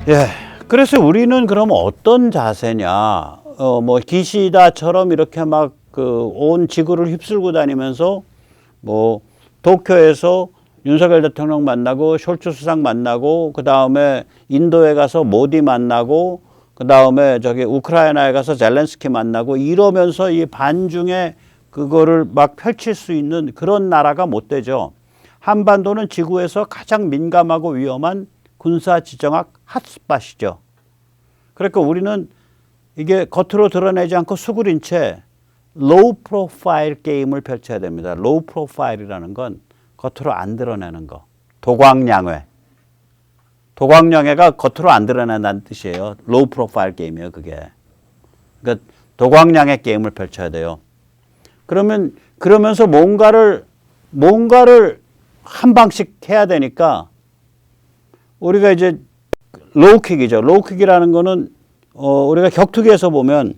예. 그래서 우리는 그럼 어떤 자세냐? 뭐 기시다처럼 이렇게 막 그 온 지구를 휩쓸고 다니면서 뭐 도쿄에서 윤석열 대통령 만나고 숄츠 수상 만나고 그 다음에 인도에 가서 모디 만나고 그 다음에 저기 우크라이나에 가서 젤렌스키 만나고 이러면서 이 반중에 그거를 막 펼칠 수 있는 그런 나라가 못 되죠. 한반도는 지구에서 가장 민감하고 위험한 군사 지정학 핫스팟이죠. 그러니까 우리는 이게 겉으로 드러내지 않고 수그린 채 로우 프로파일 게임을 펼쳐야 됩니다. 로우 프로파일이라는 건 겉으로 안 드러내는 거. 도광양회. 도광양회가 겉으로 안 드러낸다는 뜻이에요. 로우 프로파일 게임이에요, 그게. 그러니까 도광양회 게임을 펼쳐야 돼요. 그러면서 뭔가를 한 방씩 해야 되니까 우리가 이제 로우킥이죠. 로우킥이라는 거는 우리가 격투기에서 보면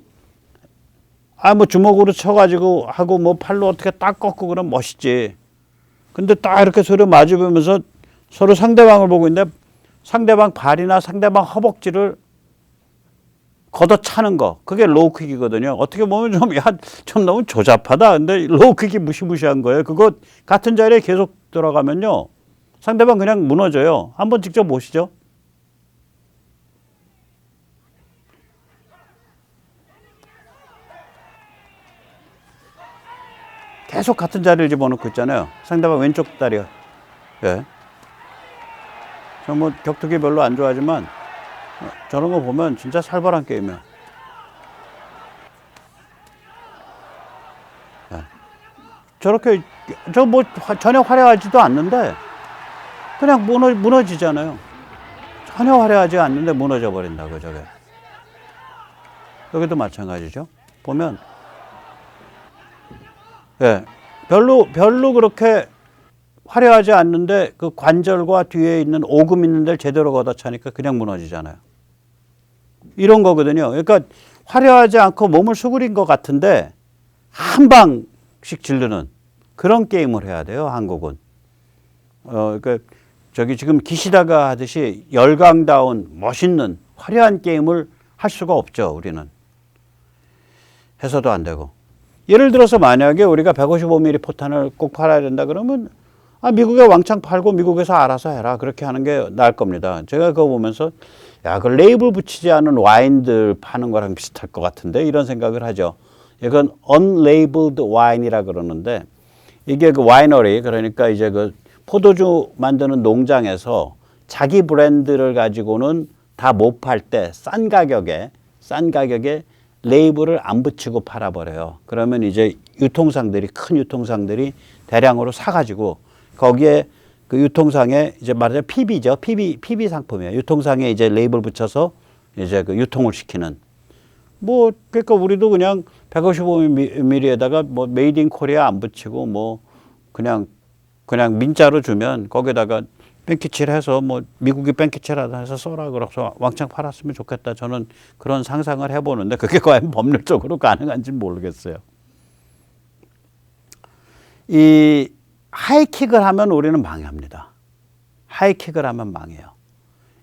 뭐 주먹으로 쳐가지고 하고 뭐 팔로 어떻게 딱 꺾고 그러면 멋있지. 근데 딱 이렇게 서로 마주보면서 서로 상대방을 보고 있는데 상대방 발이나 상대방 허벅지를 걷어차는 거. 그게 로우킥이거든요. 어떻게 보면 좀 너무 조잡하다. 근데 로우킥이 무시무시한 거예요. 그거 같은 자리에 계속 들어가면요. 상대방 그냥 무너져요. 한번 직접 보시죠. 계속 같은 자리를 집어넣고 있잖아요. 상대방 왼쪽 다리가. 예. 저 뭐 격투기 별로 안 좋아하지만 저런 거 보면 진짜 살벌한 게임이에요. 예. 저렇게 저 뭐 전혀 화려하지도 않는데 그냥 무너지잖아요. 전혀 화려하지 않는데 무너져 버린다고 저게. 여기도 마찬가지죠. 보면 예, 별로 그렇게 화려하지 않는데 그 관절과 뒤에 있는 오금 있는 데를 제대로 걷어차니까 그냥 무너지잖아요. 이런 거거든요. 그러니까 화려하지 않고 몸을 수그린 것 같은데 한 방씩 지르는 그런 게임을 해야 돼요, 한국은. 그러니까 저기 지금 기시다가 하듯이 열강다운 멋있는 화려한 게임을 할 수가 없죠, 우리는. 해서도 안 되고. 예를 들어서 만약에 우리가 155mm 포탄을 꼭 팔아야 된다 그러면 미국에 왕창 팔고 미국에서 알아서 해라. 그렇게 하는 게 나을 겁니다. 제가 그거 보면서 그 레이블 붙이지 않은 와인들 파는 거랑 비슷할 것 같은데 이런 생각을 하죠. 이건 unlabeled wine이라 그러는데 이게 그 와이너리 그러니까 이제 그 포도주 만드는 농장에서 자기 브랜드를 가지고는 다 못 팔 때 싼 가격에 레이블을 안 붙이고 팔아버려요. 그러면 이제 큰 유통상들이 대량으로 사가지고 거기에 그 유통상에 이제 말하자면 PB죠. PB 상품이에요. 유통상에 이제 레이블 붙여서 이제 그 유통을 시키는. 뭐, 그러니까 우리도 그냥 155mm에다가 뭐 메이드 인 코리아 안 붙이고 뭐 그냥 민자로 주면 거기다가 뺑키칠 해서 뭐 미국이 뺑키칠하다 해서 써라 그래서 왕창 팔았으면 좋겠다. 저는 그런 상상을 해보는데 그게 과연 법률적으로 가능한지 모르겠어요. 이 하이킥을 하면 우리는 망합니다. 하이킥을 하면 망해요.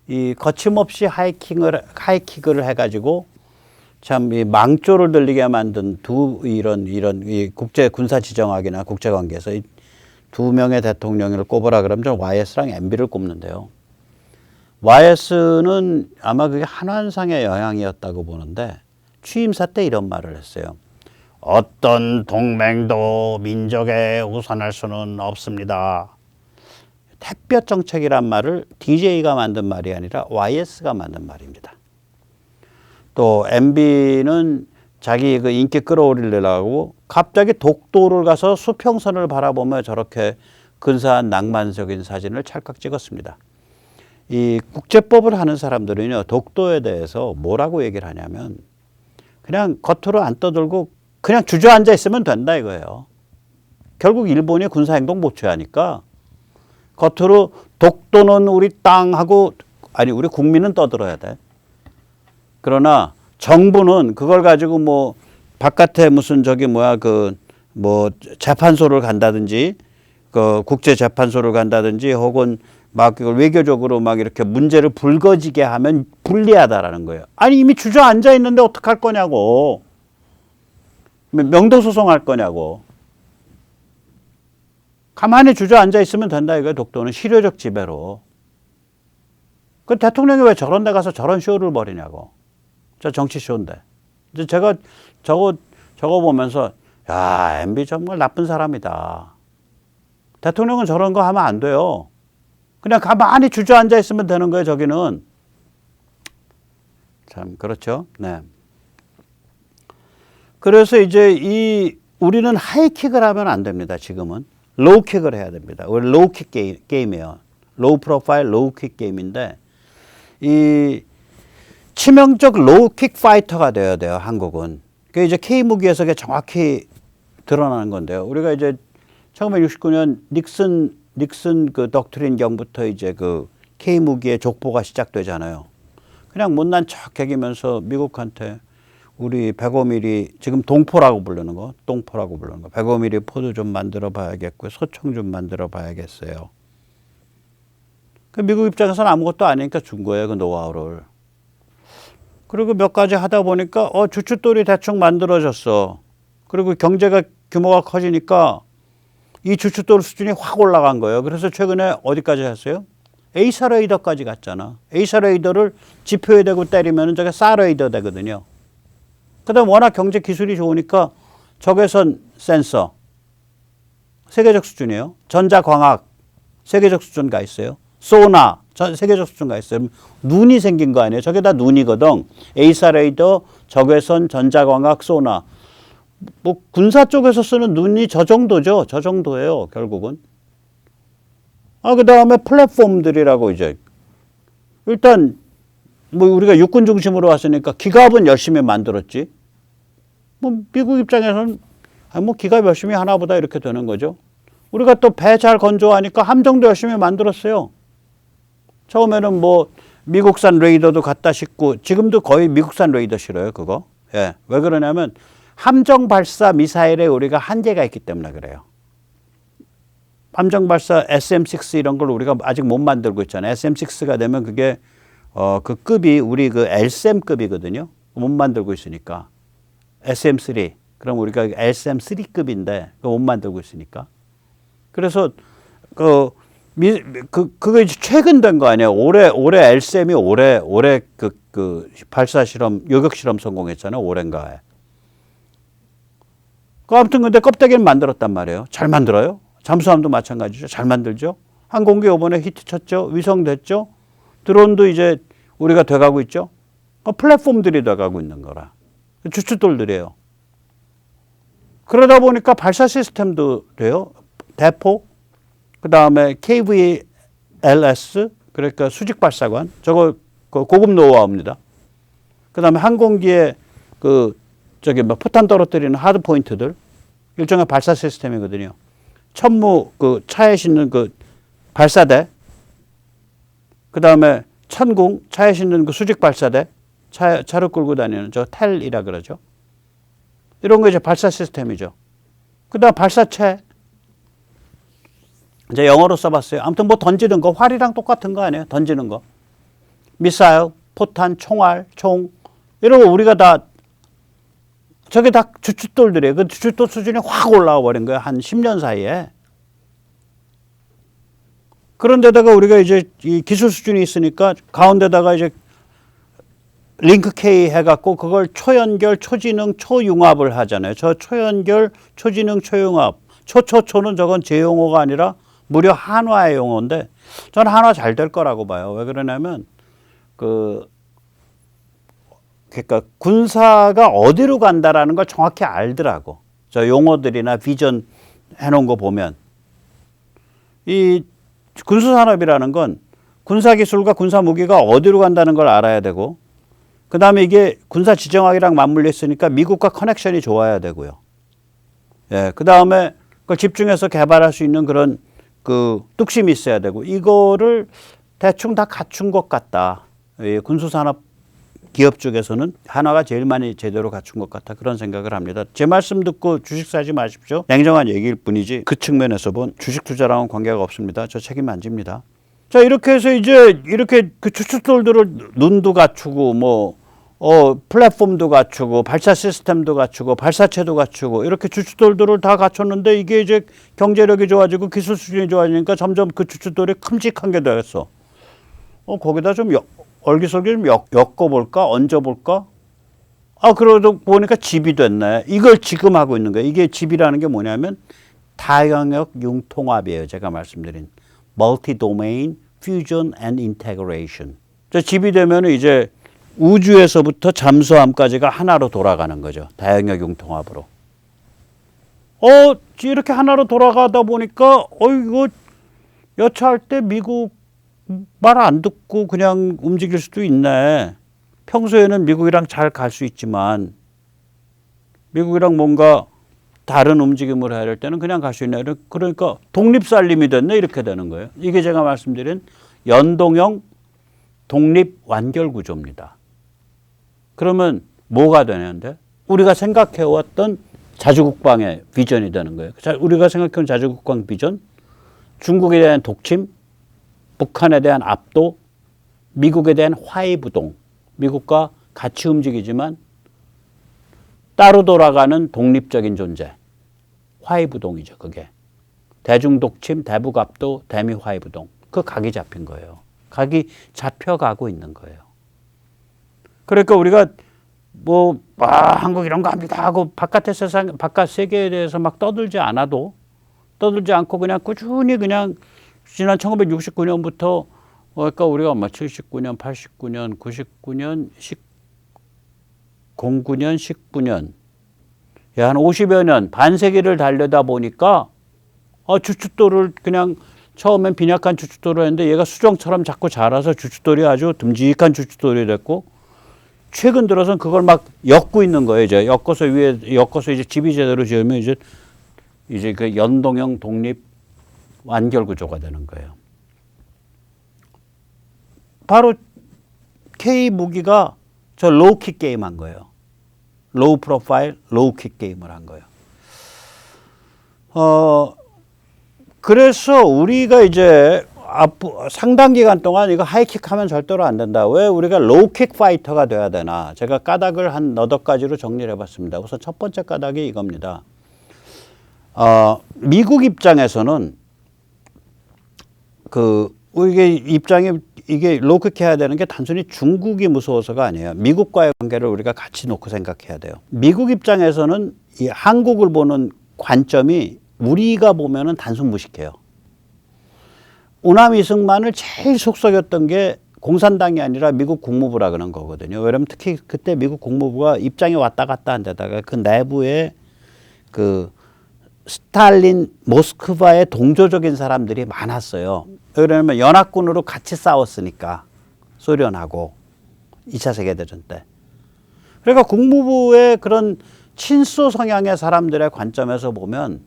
이 거침없이 하이킥을 해가지고 참 이 망조를 들리게 만든 이런 이 국제 군사 지정학이나 국제 관계에서 두 명의 대통령을 꼽으라 그러면 저는 YS랑 MB를 꼽는데요. YS는 아마 그게 한환상의 영향이었다고 보는데 취임사 때 이런 말을 했어요. 어떤 동맹도 민족에 우선할 수는 없습니다. 햇볕 정책이란 말을 DJ가 만든 말이 아니라 YS가 만든 말입니다. 또 MB는 자기 그 인기 끌어올리려고 갑자기 독도를 가서 수평선을 바라보며 저렇게 근사한 낭만적인 사진을 찰칵 찍었습니다. 이 국제법을 하는 사람들은요, 독도에 대해서 뭐라고 얘기를 하냐면 그냥 겉으로 안 떠들고 그냥 주저앉아 있으면 된다 이거예요. 결국 일본이 군사행동 못 취하니까 겉으로 독도는 우리 땅하고 우리 국민은 떠들어야 돼. 그러나 정부는 그걸 가지고 뭐 바깥에 무슨 재판소를 간다든지 그 국제 재판소를 간다든지 혹은 막 이걸 외교적으로 막 이렇게 문제를 불거지게 하면 불리하다라는 거예요. 아니 이미 주저앉아 있는데 어떡할 거냐고. 명도 소송할 거냐고. 가만히 주저앉아 있으면 된다 이거예요. 독도는 실효적 지배로. 그 대통령이 왜 저런 데 가서 저런 쇼를 벌이냐고. 저 정치 쇼인데. 이제 제가 저거 보면서 야, MB 정말 나쁜 사람이다. 대통령은 저런 거 하면 안 돼요. 그냥 가만히 주저앉아 있으면 되는 거예요, 저기는. 참, 그렇죠. 네. 그래서 이제 우리는 하이킥을 하면 안 됩니다, 지금은. 로우킥을 해야 됩니다. 우리 로우킥 게임이에요. 로우 프로파일, 로우킥 게임인데, 이 치명적 로우킥 파이터가 되어야 돼요, 한국은. 그게 이제 K무기에서 정확히 드러나는 건데요. 우리가 이제 1969년 닉슨 그 덕트린 경부터 이제 그 K무기의 족보가 시작되잖아요. 그냥 못난 척 개기면서 미국한테 우리 105mm 지금 동포라고 부르는 거, 똥포라고 부르는 거, 105mm 포도 좀 만들어 봐야겠고요. 소총 좀 만들어 봐야겠어요. 그 미국 입장에서는 아무것도 아니니까 준 거예요, 그 노하우를. 그리고 몇 가지 하다 보니까 주춧돌이 대충 만들어졌어. 그리고 경제가 규모가 커지니까 이 주춧돌 수준이 확 올라간 거예요. 그래서 최근에 어디까지 했어요? 에이사 레이더까지 갔잖아. 에이사 레이더를 지표에 대고 때리면 저게 사 레이더 되거든요. 그다음 워낙 경제 기술이 좋으니까 적외선 센서 세계적 수준이에요. 전자광학 세계적 수준 가 있어요. 소나 세계적 수준 가 있어요. 눈이 생긴 거 아니에요. 저게 다 눈이거든. 에이사 레이더, 적외선, 전자광학, 소나. 뭐 군사 쪽에서 쓰는 눈이 저 정도죠. 저 정도예요. 결국은. 그다음에 플랫폼들이라고 이제 일단 뭐 우리가 육군 중심으로 왔으니까 기갑은 열심히 만들었지. 뭐 미국 입장에서는 뭐 기갑 열심히 하나보다 이렇게 되는 거죠. 우리가 또 배 잘 건조하니까 함정도 열심히 만들었어요. 처음에는 뭐 미국산 레이더도 갖다 싣고 지금도 거의 미국산 레이더 실어요. 그거. 예. 왜 그러냐면 함정 발사 미사일에 우리가 한계가 있기 때문에 그래요. 함정 발사 SM-6 이런 걸 우리가 아직 못 만들고 있잖아요. SM-6가 되면 그게 그 급이 우리 그 LSAM급이거든요. 못 만들고 있으니까. SM-3. 그럼 우리가 LSAM-3급인데 못 만들고 있으니까. 그래서 그거 이제 최근 된 거 아니에요. 올해 LSAM이 올해 그 발사 실험 요격 실험 성공했잖아요. 올해인가에. 아무튼 근데 껍데기는 만들었단 말이에요. 잘 만들어요. 잠수함도 마찬가지죠. 잘 만들죠. 항공기 이번에 히트 쳤죠. 위성 됐죠. 드론도 이제 우리가 돼가고 있죠. 플랫폼들이 돼가고 있는 거라. 주춧돌들이에요. 그러다 보니까 발사 시스템도 돼요. 대포, 그 다음에 KVLS, 그러니까 수직 발사관. 저거 고급 노하우입니다. 그 다음에 항공기에 포탄 떨어뜨리는 하드 포인트들. 일종의 발사 시스템이거든요. 천무 차에 싣는 발사대, 그 다음에 천궁 차에 싣는 수직 발사대, 차를 끌고 다니는 저 텔이라 그러죠. 이런 거 이제 발사 시스템이죠. 그 다음 발사체, 이제 영어로 써봤어요. 아무튼 뭐 던지는 거 활이랑 똑같은 거 아니에요? 던지는 거. 미사일, 포탄, 총알, 총 이런 거 우리가 다 저게 다 주춧돌들이에요. 그 주춧돌 수준이 확 올라와 버린 거예요. 한 10년 사이에. 그런데다가 우리가 이제 이 기술 수준이 있으니까 가운데다가 이제 링크 K 해갖고 그걸 초연결, 초지능, 초융합을 하잖아요. 저 초연결, 초지능, 초융합. 초는 저건 제 용어가 아니라 무려 한화의 용어인데 저는 한화 잘 될 거라고 봐요. 왜 그러냐면 그러니까 군사가 어디로 간다라는 걸 정확히 알더라고. 저 용어들이나 비전 해놓은 거 보면. 이 군수산업이라는 건 군사기술과 군사무기가 어디로 간다는 걸 알아야 되고, 그 다음에 이게 군사지정학이랑 맞물려 있으니까 미국과 커넥션이 좋아야 되고요. 예, 그 다음에 그걸 집중해서 개발할 수 있는 그런 뚝심이 있어야 되고, 이거를 대충 다 갖춘 것 같다. 예, 군수산업 기업 쪽에서는 한화가 제일 많이 제대로 갖춘 것 같다. 그런 생각을 합니다. 제 말씀 듣고 주식 사지 마십시오. 냉정한 얘기일 뿐이지 그 측면에서 본 주식 투자랑은 관계가 없습니다. 저 책임 안 집니다. 자, 이렇게 해서 이제 이렇게 그 주춧돌들을 눈도 갖추고 플랫폼도 갖추고 발사 시스템도 갖추고 발사체도 갖추고 이렇게 주춧돌들을 다 갖췄는데 이게 이제 경제력이 좋아지고 기술 수준이 좋아지니까 점점 그 주춧돌이 큼직한 게 되었어. 거기다 좀 얼기설기 좀 엮어볼까? 얹어볼까? 그러다 보니까 집이 됐네. 이걸 지금 하고 있는 거예요. 이게 집이라는 게 뭐냐면 다영역 융통합이에요. 제가 말씀드린 Multi-Domain Fusion and Integration. 집이 되면 이제 우주에서부터 잠수함까지가 하나로 돌아가는 거죠. 다영역 융통합으로. 이렇게 하나로 돌아가다 보니까 이거 여차할 때 미국 말 안 듣고 그냥 움직일 수도 있네. 평소에는 미국이랑 잘 갈 수 있지만 미국이랑 뭔가 다른 움직임을 해야 될 때는 그냥 갈 수 있네. 그러니까 독립살림이 됐네. 이렇게 되는 거예요. 이게 제가 말씀드린 연동형 독립 완결 구조입니다. 그러면 뭐가 되는데? 우리가 생각해왔던 자주국방의 비전이 되는 거예요. 우리가 생각해온 자주국방 비전, 중국에 대한 독침, 북한에 대한 압도, 미국에 대한 화해부동, 미국과 같이 움직이지만 따로 돌아가는 독립적인 존재, 화해부동이죠. 그게 대중독침, 대북압도, 대미화해부동. 그 각이 잡힌 거예요. 각이 잡혀가고 있는 거예요. 그러니까 우리가 한국 이런 거 합니다 하고 바깥의 세상, 바깥 세계에 대해서 막 떠들지 않고 그냥 꾸준히 그냥 지난 1969년부터 그러니까 우리가 79년, 89년, 99년, 09년, 19년 한 50여 년, 반세기를 달려다 보니까 주춧돌을 그냥 처음엔 빈약한 주춧돌을 했는데 얘가 수정처럼 자꾸 자라서 주춧돌이 아주 듬직한 주춧돌이 됐고 최근 들어서는 그걸 막 엮고 있는 거예요. 이제 엮어서 이제 집이 제대로 지으면 이제 그 연동형 독립 완결 구조가 되는 거예요. 바로 K 무기가 저 로우킥 게임 한 거예요. 로우 프로파일, 로우킥 게임을 한 거예요. 그래서 우리가 이제 상당 기간 동안 이거 하이킥 하면 절대로 안 된다. 왜 우리가 로우킥 파이터가 돼야 되나? 제가 까닭을 한 너댓 가지로 정리를 해봤습니다. 우선 첫 번째 까닭이 이겁니다. 미국 입장에서는 이게 로우킥 해야 되는 게 단순히 중국이 무서워서가 아니에요. 미국과의 관계를 우리가 같이 놓고 생각해야 돼요. 미국 입장에서는 이 한국을 보는 관점이 우리가 보면은 단순 무식해요. 우남 이승만을 제일 속썩였던 게 공산당이 아니라 미국 국무부라 그런 거거든요. 왜냐면 특히 그때 미국 국무부가 입장이 왔다 갔다 한 데다가 그 내부에 그 스탈린, 모스크바의 동조적인 사람들이 많았어요. 왜냐하면 연합군으로 같이 싸웠으니까 소련하고 2차 세계대전 때. 그러니까 국무부의 그런 친소 성향의 사람들의 관점에서 보면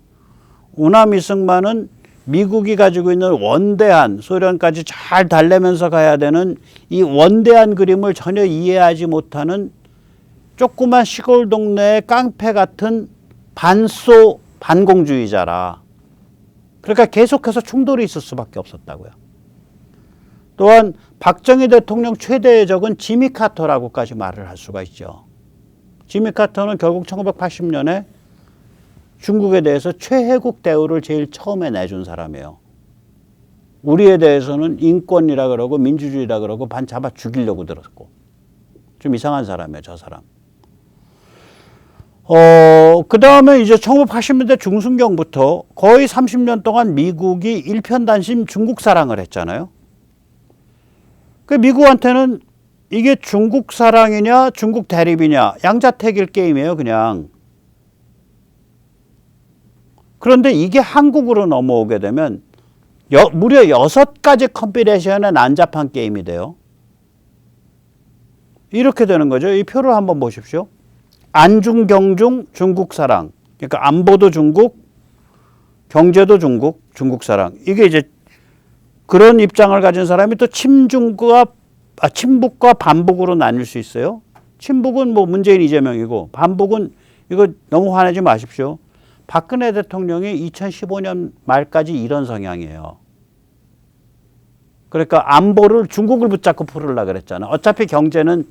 우남 이승만은 미국이 가지고 있는 원대한 소련까지 잘 달래면서 가야 되는 이 원대한 그림을 전혀 이해하지 못하는 조그만 시골 동네의 깡패 같은 반공주의자라. 그러니까 계속해서 충돌이 있을 수밖에 없었다고요. 또한 박정희 대통령 최대의 적은 지미 카터라고까지 말을 할 수가 있죠. 지미 카터는 결국 1980년에 중국에 대해서 최혜국 대우를 제일 처음에 내준 사람이에요. 우리에 대해서는 인권이라 그러고 민주주의라 그러고 반 잡아 죽이려고 들었고. 좀 이상한 사람이에요, 저 사람. 그 다음에 이제 1980년대 중순경부터 거의 30년 동안 미국이 일편단심 중국 사랑을 했잖아요. 그 미국한테는 이게 중국 사랑이냐 중국 대립이냐 양자택일 게임이에요, 그냥. 그런데 이게 한국으로 넘어오게 되면 무려 6가지 컴비네이션의 난잡한 게임이 돼요. 이렇게 되는 거죠. 이 표를 한번 보십시오. 안중, 경중, 중국 사랑. 그러니까 안보도 중국, 경제도 중국, 중국 사랑. 이게 이제 그런 입장을 가진 사람이 또 친북과 반북으로 나뉠 수 있어요. 친북은 뭐 문재인, 이재명이고 반북은 이거 너무 화내지 마십시오. 박근혜 대통령이 2015년 말까지 이런 성향이에요. 그러니까 안보를 중국을 붙잡고 풀으려고 그랬잖아. 어차피 경제는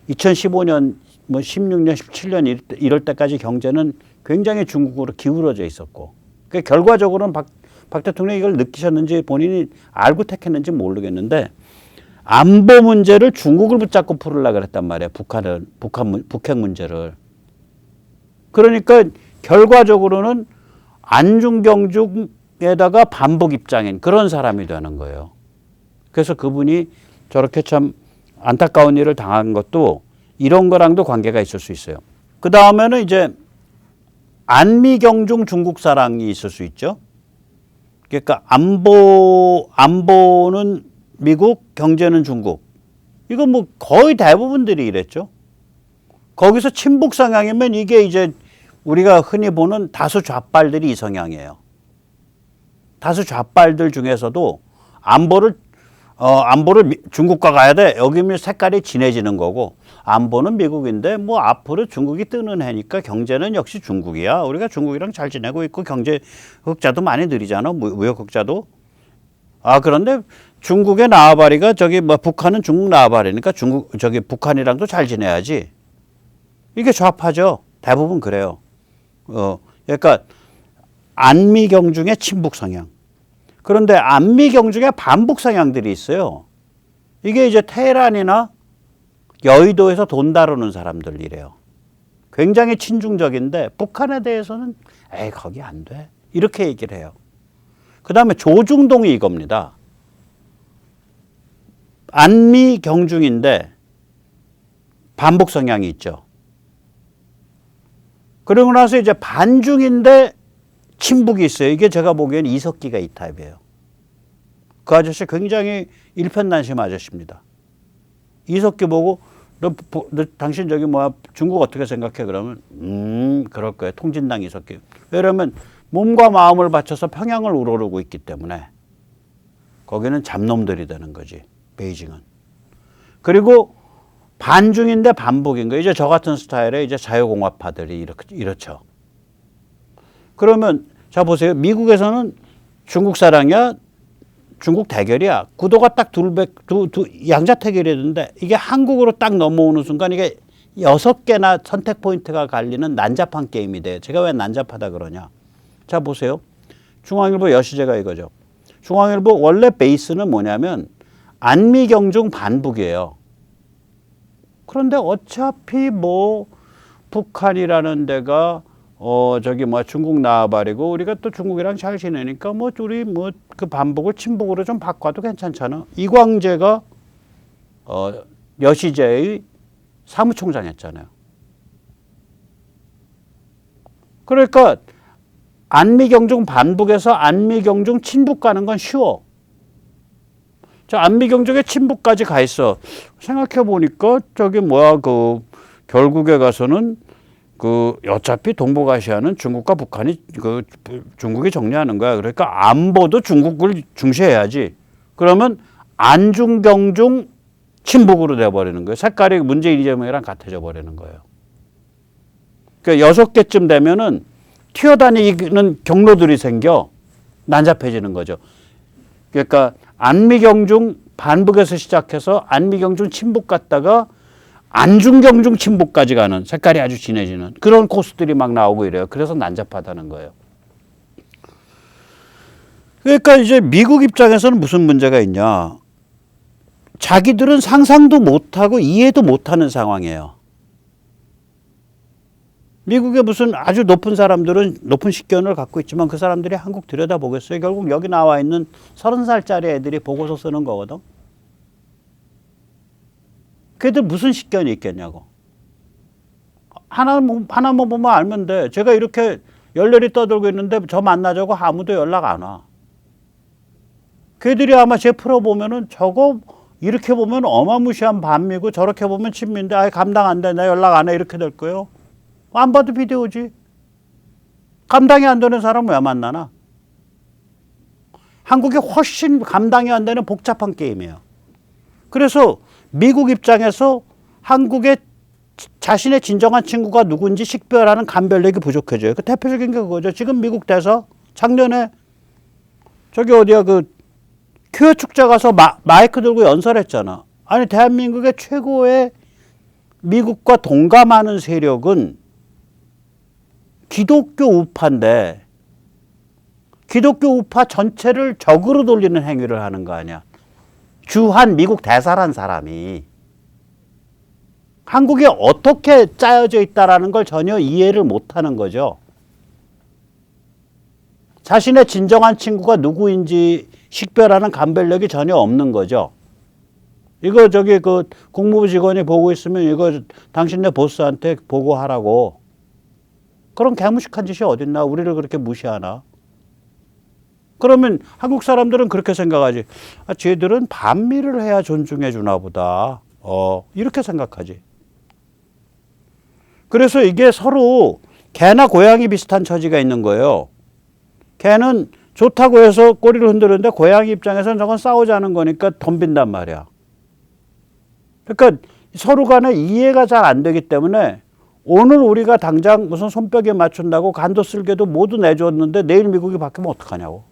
2015년, 뭐 16년, 17년 이럴 때까지 경제는 굉장히 중국으로 기울어져 있었고, 그 결과적으로는 박 대통령이 이걸 느끼셨는지 본인이 알고 택했는지 모르겠는데 안보 문제를 중국을 붙잡고 풀으려고 그랬단 말이야. 북핵 문제를. 그러니까 결과적으로는 안중경중에다가 반복 입장인 그런 사람이 되는 거예요. 그래서 그분이 저렇게 참 안타까운 일을 당한 것도 이런 거랑도 관계가 있을 수 있어요. 그 다음에는 이제 안미경중 중국 사랑이 있을 수 있죠. 그러니까 안보는 미국, 경제는 중국. 이거 뭐 거의 대부분들이 이랬죠. 거기서 친북 성향이면 이게 이제 우리가 흔히 보는 다수 좌빨들이 이 성향이에요. 다수 좌빨들 중에서도 안보를 중국과 가야 돼. 여기면 색깔이 진해지는 거고, 안보는 미국인데 뭐 앞으로 중국이 뜨는 해니까 경제는 역시 중국이야. 우리가 중국이랑 잘 지내고 있고 경제 흑자도 많이 늘리잖아. 무역 흑자도. 그런데 중국의 나와바리가 북한은 중국 나와바리니까 북한이랑도 잘 지내야지. 이게 좌파죠. 대부분 그래요. 그러니까 안미경중의 친북 성향. 그런데 안미경중의 반북 성향들이 있어요. 이게 이제 테헤란이나 여의도에서 돈 다루는 사람들이래요. 굉장히 친중적인데 북한에 대해서는 에이 거기 안 돼. 이렇게 얘기를 해요. 그 다음에 조중동이 이겁니다. 안미경중인데 반북 성향이 있죠. 그러고 나서 이제 반중인데 친북이 있어요. 이게 제가 보기엔 이석기가 이 타입이에요. 그 아저씨 굉장히 일편단심 아저씨입니다. 이석기 보고 너 당신 중국 어떻게 생각해? 그러면 그럴 거예요. 통진당 이석기. 왜냐면 몸과 마음을 바쳐서 평양을 우러르고 있기 때문에 거기는 잡놈들이 되는 거지. 베이징은. 그리고 반중인데 반북인 거예요. 이제 저 같은 스타일의 이제 자유공화파들이 이렇죠. 그러면 자 보세요. 미국에서는 중국 사랑이야, 중국 대결이야. 구도가 딱 양자택일이었는데 이게 한국으로 딱 넘어오는 순간 이게 6개나 선택 포인트가 갈리는 난잡한 게임이 돼요. 제가 왜 난잡하다 그러냐. 자 보세요. 중앙일보 여시제가 이거죠. 중앙일보 원래 베이스는 뭐냐면 안미경중 반북이에요. 그런데 어차피 뭐 북한이라는 데가 중국 나와버리고 우리가 또 중국이랑 잘 지내니까 우리 그 반복을 친북으로 좀 바꿔도 괜찮잖아. 이광재가 여시제의 사무총장 했잖아요. 그러니까 안미경중 반북에서 안미경중 친북 가는 건 쉬워. 자, 안미경중에 친북까지 가 있어. 생각해 보니까 결국에 가서는 어차피 동북아시아는 중국과 북한이 중국이 정리하는 거야. 그러니까 안보도 중국을 중시해야지. 그러면 안중경중 친북으로 돼버리는 거예요. 색깔이 문재인 이재명이랑 같아져 버리는 거예요. 그러니까 6개쯤 되면은 튀어다니는 경로들이 생겨 난잡해지는 거죠. 그러니까 안미경중 반북에서 시작해서 안미경중 친북 갔다가 안중경중 친북까지 가는 색깔이 아주 진해지는 그런 코스들이 막 나오고 이래요. 그래서 난잡하다는 거예요. 그러니까 이제 미국 입장에서는 무슨 문제가 있냐. 자기들은 상상도 못하고 이해도 못하는 상황이에요. 미국의 무슨 아주 높은 사람들은 높은 식견을 갖고 있지만 그 사람들이 한국 들여다보겠어요. 결국 여기 나와 있는 30살짜리 애들이 보고서 쓰는 거거든. 걔들 무슨 식견이 있겠냐고. 하나만 보면 알면 돼. 제가 이렇게 열렬히 떠들고 있는데 저 만나자고 아무도 연락 안 와. 걔들이 아마 제 프로 보면은 저거 이렇게 보면 어마무시한 반미고 저렇게 보면 친미인데 아예 감당 안 돼. 나 연락 안 해. 이렇게 될 거예요. 안 봐도 비디오지. 감당이 안 되는 사람은 왜 만나나? 한국이 훨씬 감당이 안 되는 복잡한 게임이에요. 그래서 미국 입장에서 한국의 자신의 진정한 친구가 누군지 식별하는 감별력이 부족해져요. 그 대표적인 게 그거죠. 지금 미국 대사 작년에 큐어 축제 가서 마이크 들고 연설했잖아. 아니 대한민국의 최고의 미국과 동감하는 세력은 기독교 우파인데 기독교 우파 전체를 적으로 돌리는 행위를 하는 거 아니야. 주한 미국 대사란 사람이 한국이 어떻게 짜여져 있다라는 걸 전혀 이해를 못하는 거죠. 자신의 진정한 친구가 누구인지 식별하는 감별력이 전혀 없는 거죠. 이거 저기 그 국무부 직원이 보고 있으면 이거 당신네 보스한테 보고하라고. 그런 개무식한 짓이 어딨나? 우리를 그렇게 무시하나? 그러면 한국 사람들은 그렇게 생각하지. 아, 쟤들은 반미를 해야 존중해 주나 보다. 이렇게 생각하지. 그래서 이게 서로 개나 고양이 비슷한 처지가 있는 거예요. 개는 좋다고 해서 꼬리를 흔드는데 고양이 입장에서는 저건 싸우자는 거니까 덤빈단 말이야. 그러니까 서로 간에 이해가 잘 안 되기 때문에 오늘 우리가 당장 무슨 손뼉에 맞춘다고 간도 쓸개도 모두 내줬는데 내일 미국이 바뀌면 어떡하냐고.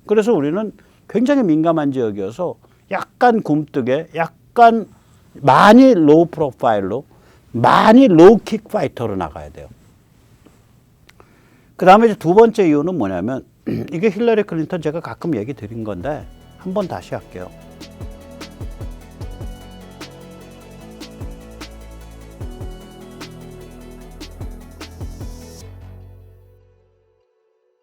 그래서 우리는 굉장히 민감한 지역이어서 약간 굼뜨게 약간 많이 로우 프로파일로 많이 로우 킥 파이터로 나가야 돼요. 그 다음에 이제 두 번째 이유는 뭐냐면 이게 힐러리 클린턴 제가 가끔 얘기 드린 건데 한번 다시 할게요.